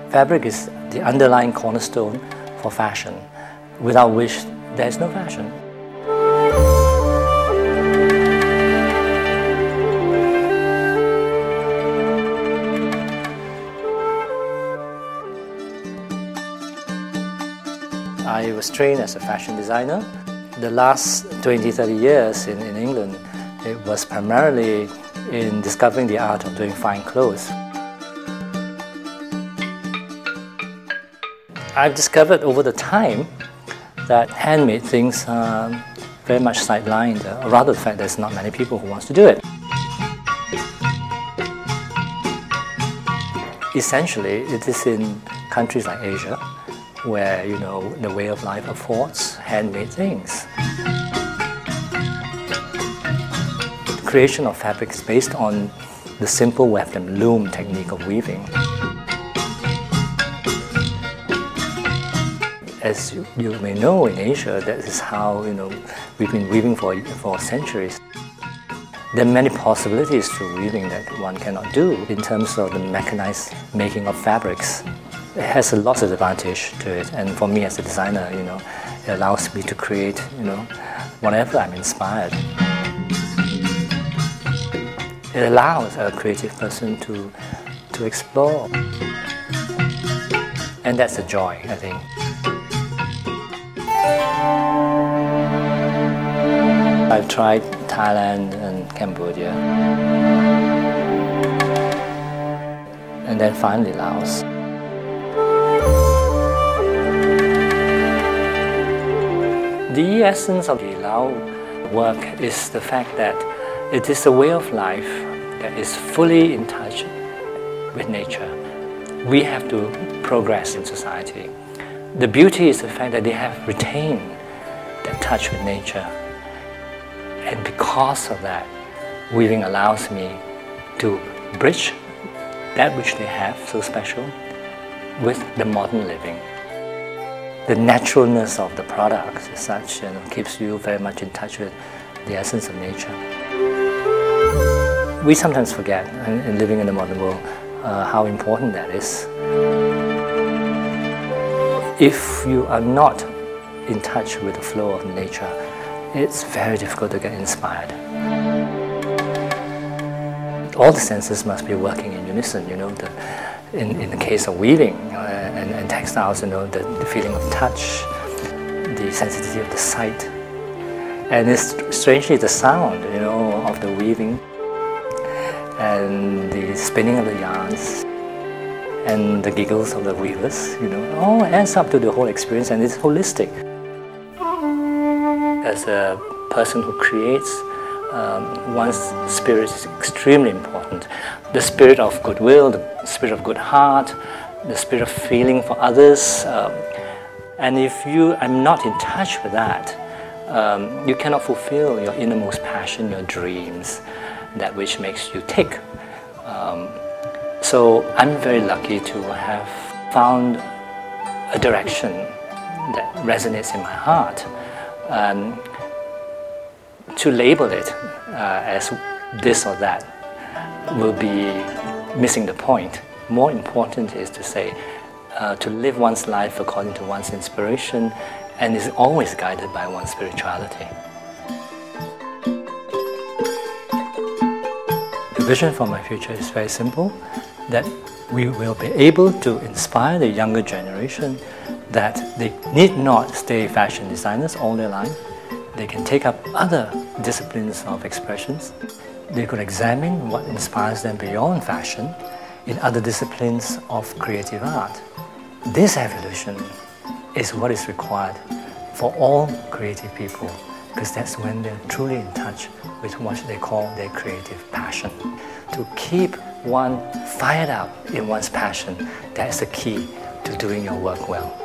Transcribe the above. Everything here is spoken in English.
Fabric is the underlying cornerstone for fashion, without which there is no fashion. I was trained as a fashion designer. The last 20-30 years in England, it was primarily in discovering the art of doing fine clothes. I've discovered over the time that handmade things are very much sidelined, or rather the fact there's not many people who wants to do it. Essentially, it is in countries like Asia where, you know, the way of life affords handmade things. The creation of fabric is based on the simple weft and loom technique of weaving. As you may know, in Asia, that is how, you know, we've been weaving for centuries. There are many possibilities to weaving that one cannot do in terms of the mechanized making of fabrics. It has a lot of advantage to it, and for me as a designer, you know, it allows me to create, you know, whatever I'm inspired. It allows a creative person to explore, and that's a joy, I think. I've tried Thailand and Cambodia, and then finally Laos. The essence of the Lao work is the fact that it is a way of life that is fully in touch with nature. We have to progress in society. The beauty is the fact that they have retained that touch with nature. And because of that, weaving allows me to bridge that which they have so special with the modern living. The naturalness of the product is such, and keeps you very much in touch with the essence of nature. We sometimes forget, in living in the modern world, how important that is. If you are not in touch with the flow of nature, it's very difficult to get inspired. All the senses must be working in unison, you know. In the case of weaving and textiles, you know, the feeling of touch, the sensitivity of the sight, and it's strangely the sound, you know, of the weaving and the spinning of the yarns and the giggles of the weavers, you know, all adds up to the whole experience, and it's holistic. As a person who creates, one's spirit is extremely important. The spirit of goodwill, the spirit of good heart, the spirit of feeling for others. And if you are not in touch with that, you cannot fulfill your innermost passion, your dreams, that which makes you tick. So I'm very lucky to have found a direction that resonates in my heart. To label it as this or that will be missing the point. More important is to say, to live one's life according to one's inspiration, and is always guided by one's spirituality. The vision for my future is very simple, that we will be able to inspire the younger generation that they need not stay fashion designers all their life. They can take up other disciplines of expressions. They could examine what inspires them beyond fashion in other disciplines of creative art. This evolution is what is required for all creative people, because that's when they're truly in touch with what they call their creative passion. To keep one fired up in one's passion, that is the key to doing your work well.